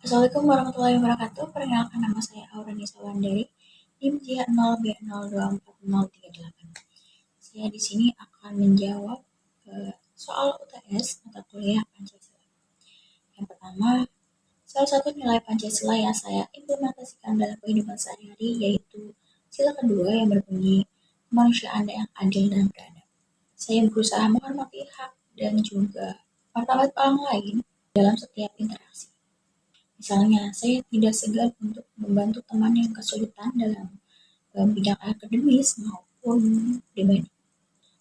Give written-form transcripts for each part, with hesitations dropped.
Assalamualaikum warahmatullahi wabarakatuh. Perkenalkan nama saya Auranisa Wandari, NIM J0B02438. Saya di sini akan menjawab soal UTS mata kuliah Pancasila. Yang pertama, salah satu nilai Pancasila yang saya implementasikan dalam kehidupan sehari-hari yaitu sila kedua yang berbunyi kemanusiaan yang adil dan beradab. Saya berusaha menghormati hak dan juga martabat orang lain dalam setiap interaksi. Misalnya, saya tidak segan untuk membantu teman yang kesulitan dalam bidang akademis maupun pribadi.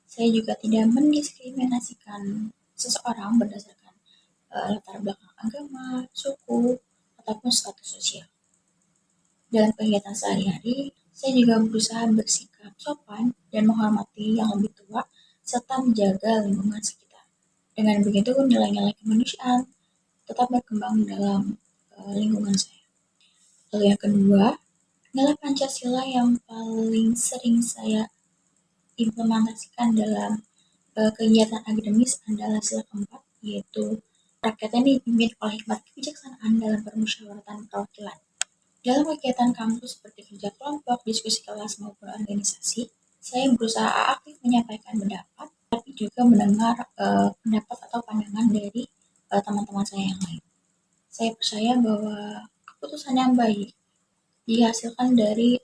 Saya juga tidak mendiskriminasikan seseorang berdasarkan latar belakang agama, suku, ataupun status sosial. Dalam kegiatan sehari-hari, saya juga berusaha bersikap sopan dan menghormati yang lebih tua serta menjaga lingkungan sekitar. Dengan begitu, nilai-nilai kemanusiaan tetap berkembang dalam lingkungan saya. Lalu yang kedua, nilai Pancasila yang paling sering saya implementasikan dalam kegiatan akademis adalah sila keempat, yaitu rakyat yang dipimpin oleh hikmat kebijaksanaan dalam permusyawaratan perwakilan. Dalam kegiatan kampus seperti kerja kelompok, diskusi kelas maupun organisasi, saya berusaha aktif menyampaikan pendapat, tapi juga mendengar pendapat atau pandangan dari teman-teman saya yang lain. Saya percaya bahwa keputusan yang baik dihasilkan dari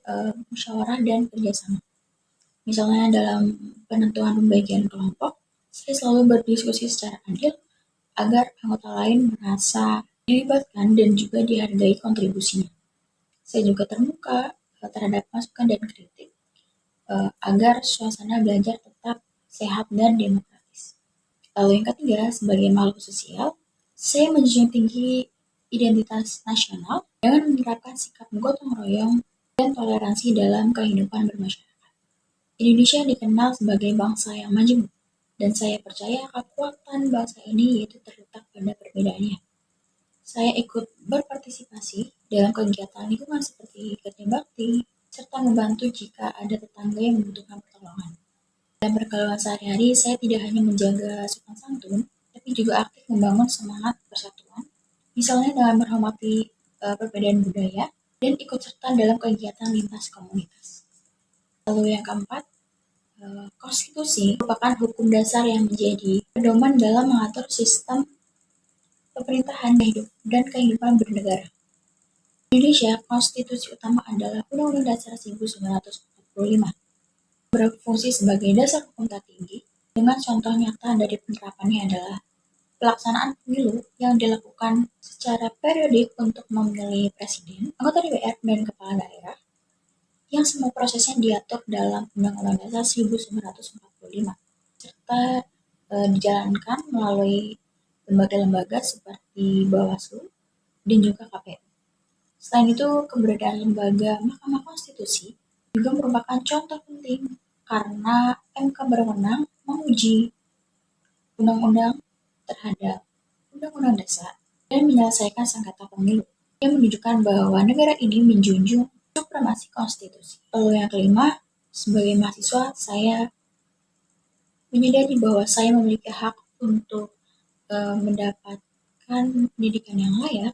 musyawarah dan kerjasama. Misalnya dalam penentuan pembagian kelompok, saya selalu berdiskusi secara adil agar anggota lain merasa dilibatkan dan juga dihargai kontribusinya. Saya juga terbuka terhadap masukan dan kritik agar suasana belajar tetap sehat dan demokratis. Lalu yang ketiga, sebagai makhluk sosial, saya menjunjung tinggi identitas nasional dengan menerapkan sikap gotong royong dan toleransi dalam kehidupan bermasyarakat. Indonesia dikenal sebagai bangsa yang majemuk, dan saya percaya kekuatan bangsa ini yaitu terletak pada perbedaannya. Saya ikut berpartisipasi dalam kegiatan lingkungan seperti kerja bakti, serta membantu jika ada tetangga yang membutuhkan pertolongan. Dalam berkeluarga sehari-hari, saya tidak hanya menjaga sopan santun, tapi juga aktif membangun semangat persatuan, misalnya dengan menghormati perbedaan budaya dan ikut serta dalam kegiatan lintas komunitas. Lalu yang keempat, konstitusi merupakan hukum dasar yang menjadi pedoman dalam mengatur sistem pemerintahan dan kehidupan bernegara. Indonesia, konstitusi utama adalah Undang-Undang Dasar 1945. Berfungsi sebagai dasar hukum tertinggi, dengan contoh nyata dari penerapannya adalah pelaksanaan pemilu yang dilakukan secara periodik untuk memilih presiden, anggota DPR, dan kepala daerah, yang semua prosesnya diatur dalam Undang-Undang Dasar 1945, serta dijalankan melalui lembaga-lembaga seperti Bawaslu dan juga KPU. Selain itu, keberadaan lembaga Mahkamah Konstitusi juga merupakan contoh penting karena MK berwenang menguji undang-undang terhadap undang-undang dasar dan menyelesaikan sengketa pemilu yang menunjukkan bahwa negara ini menjunjung supremasi konstitusi. Lalu yang kelima, sebagai mahasiswa, saya menyadari bahwa saya memiliki hak untuk mendapatkan pendidikan yang layak,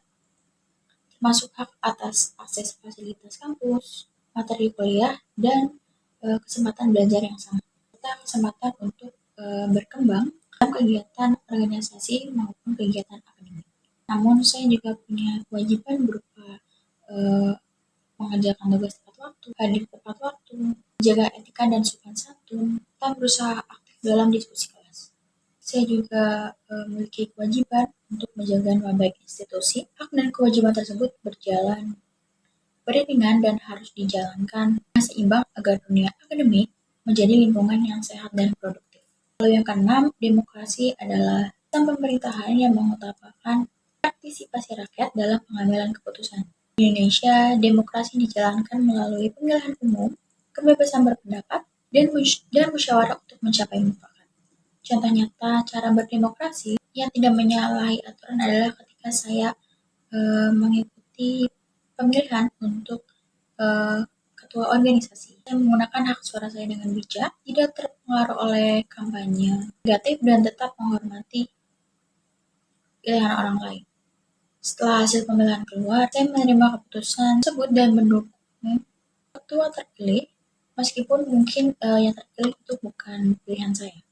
termasuk hak atas akses fasilitas kampus, materi kuliah, dan kesempatan belajar yang sama, serta kesempatan untuk berkembang dalam kegiatan organisasi maupun kegiatan akademik. Namun saya juga punya kewajiban berupa mengerjakan tugas tepat waktu, hadir tepat waktu, menjaga etika dan sopan santun, dan berusaha aktif dalam diskusi kelas. Saya juga memiliki kewajiban untuk menjaga nama baik institusi. Hak dan kewajiban tersebut berjalan beriringan dan harus dijalankan seimbang agar dunia akademik menjadi lingkungan yang sehat dan produktif. Lalu yang keenam, demokrasi adalah sistem pemerintahan yang mengutamakan partisipasi rakyat dalam pengambilan keputusan. Di Indonesia, demokrasi dijalankan melalui pemilihan umum, kebebasan berpendapat, dan musyawarah untuk mencapai mufakat. Contoh nyata cara berdemokrasi yang tidak menyalahi aturan adalah ketika saya mengikuti pemilihan untuk ketua organisasi. Saya menggunakan hak suara saya dengan bijak, tidak terpengaruh oleh kampanye negatif, dan tetap menghormati pilihan orang lain. Setelah hasil pemilihan keluar, saya menerima keputusan tersebut dan mendukung ketua terpilih, meskipun mungkin yang terpilih itu bukan pilihan saya.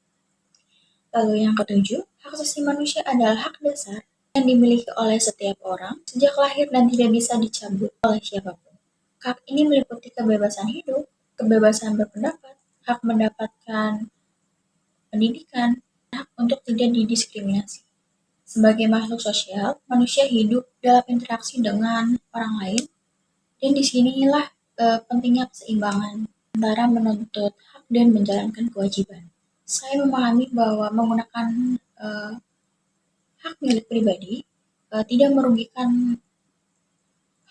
Lalu yang ketujuh, hak asasi manusia adalah hak dasar yang dimiliki oleh setiap orang sejak lahir dan tidak bisa dicabut oleh siapapun. Hak ini meliputi kebebasan hidup, kebebasan berpendapat, hak mendapatkan pendidikan, hak untuk tidak didiskriminasi. Sebagai makhluk sosial, manusia hidup dalam interaksi dengan orang lain, dan disinilah pentingnya keseimbangan antara menuntut hak dan menjalankan kewajiban. Saya memahami bahwa menggunakan hak milik pribadi tidak merugikan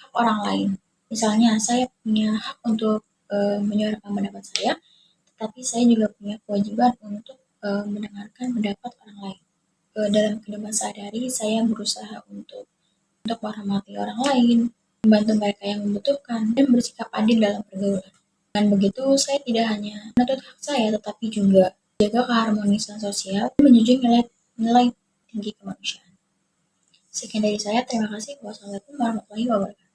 hak orang lain. Misalnya, saya punya hak untuk menyuarakan pendapat saya, tetapi saya juga punya kewajiban untuk mendengarkan pendapat orang lain. Dalam kehidupan sehari-hari, saya berusaha untuk menghormati orang lain, membantu mereka yang membutuhkan, dan bersikap adil dalam pergaulan. Dengan begitu, saya tidak hanya menuntut hak saya, tetapi juga menjaga keharmonisan sosial dan menjunjung nilai tinggi kemanusiaan. Sekian dari saya, terima kasih. Wassalamualaikum warahmatullahi wabarakatuh.